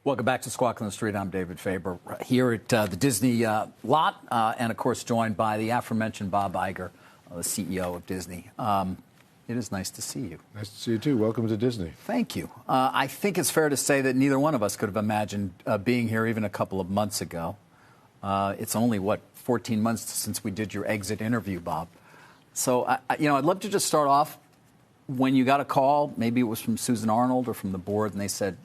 Welcome back to Squawk on the Street. I'm David Faber here at the Disney lot, and of course joined by the aforementioned Bob Iger, the CEO of Disney. It is nice to see you. Nice to see you too. Welcome to Disney. Thank you. I think it's fair to say that neither one of us could have imagined being here even a couple of months ago. It's only, 14 months since we did your exit interview, Bob. So, I'd love to just start off when you got a call, maybe it was from Susan Arnold or from the board, and they said,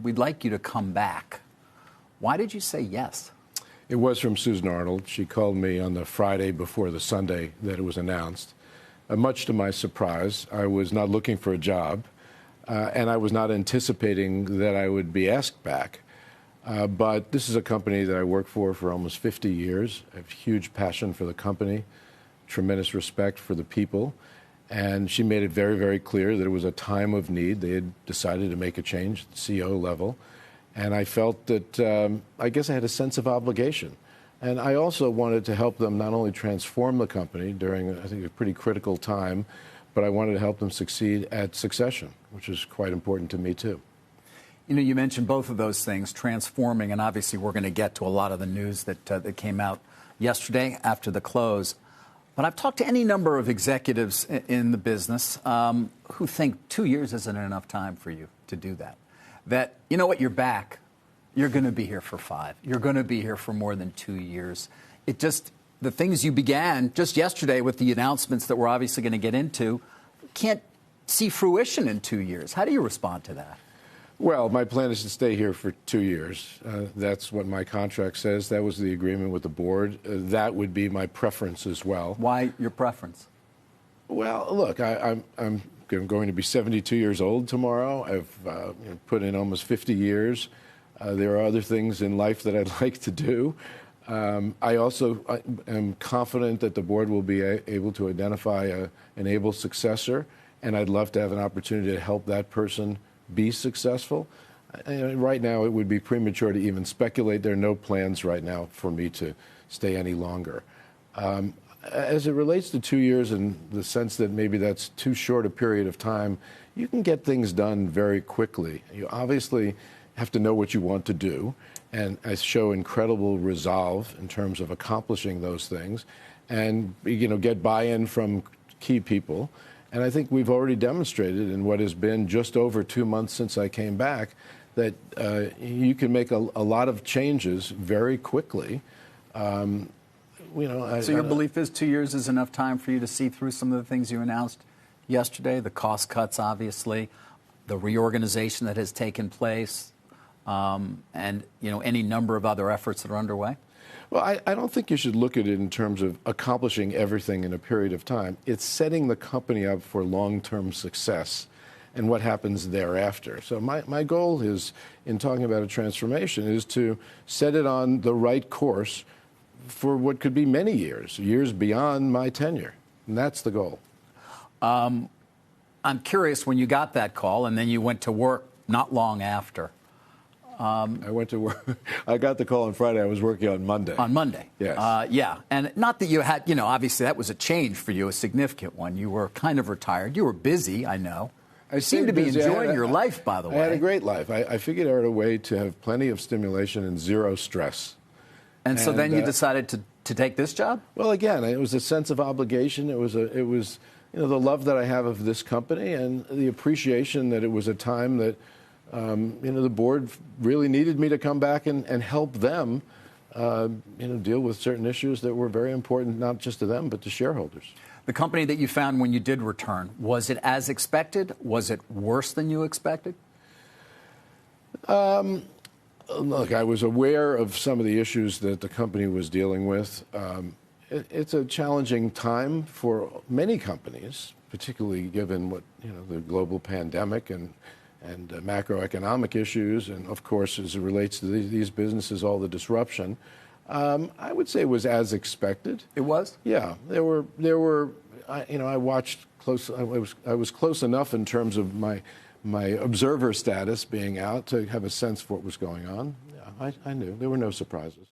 we'd like you to come back. Why did you say yes? It was from Susan Arnold. She called me on the Friday before the Sunday that it was announced. Much to my surprise, I was not looking for a job, and I was not anticipating that I would be asked back. But this is a company that I worked for almost 50 years. I have huge passion for the company, tremendous respect for the people. And she made it very, very clear that it was a time of need. They had decided to make a change at the CEO level. And I felt that I guess I had a sense of obligation. And I also wanted to help them not only transform the company during, I think, a pretty critical time, but I wanted to help them succeed at succession, which is quite important to me, too. You mentioned both of those things, transforming, and obviously we're going to get to a lot of the news that came out yesterday after the close. But I've talked to any number of executives in the business who think 2 years isn't enough time for you to do that. That, you know what, you're back. You're going to be here for 5. You're going to be here for more than 2 years. The things you began just yesterday with the announcements that we're obviously going to get into can't see fruition in 2 years. How do you respond to that? Well, my plan is to stay here for 2 years. That's what my contract says. That was the agreement with the board. That would be my preference as well. Why your preference? Well, look, I'm going to be 72 years old tomorrow. I've put in almost 50 years. There are other things in life that I'd like to do. I also am confident that the board will be able to identify an able successor, and I'd love to have an opportunity to help that person be successful. Right now, it would be premature to even speculate. There are no plans right now for me to stay any longer. As it relates to 2 years and the sense that maybe that's too short a period of time, you can get things done very quickly. You obviously have to know what you want to do, and I show incredible resolve in terms of accomplishing those things, and get buy-in from key people. And I think we've already demonstrated in what has been just over 2 months since I came back that you can make a lot of changes very quickly. So your belief is 2 years is enough time for you to see through some of the things you announced yesterday, the cost cuts, obviously, the reorganization that has taken place, and any number of other efforts that are underway? Well, I don't think you should look at it in terms of accomplishing everything in a period of time. It's setting the company up for long-term success and what happens thereafter. So my goal is, in talking about a transformation, is to set it on the right course for what could be many years beyond my tenure. And that's the goal. I'm curious, when you got that call and then you went to work not long after. I went to work. I got the call on Friday. I was working on Monday. On Monday. Yes. Yeah. And not that you had, obviously that was a change for you, a significant one. You were kind of retired. You were busy, I know. You seem to be enjoying your life, by the way. I had a great life. I figured out a way to have plenty of stimulation and zero stress. And so then you decided to take this job? Well, again, it was a sense of obligation. It was the love that I have of this company and the appreciation that it was a time that the board really needed me to come back and help them, deal with certain issues that were very important, not just to them, but to shareholders. The company that you found when you did return, was it as expected? Was it worse than you expected? Look, I was aware of some of the issues that the company was dealing with. It's a challenging time for many companies, particularly given what, the global pandemic and macroeconomic issues, and of course, as it relates to these businesses, all the disruption. I would say it was as expected. It was? Yeah, there were. I watched close. I was close enough in terms of my observer status being out to have a sense for what was going on. Yeah, I knew there were no surprises.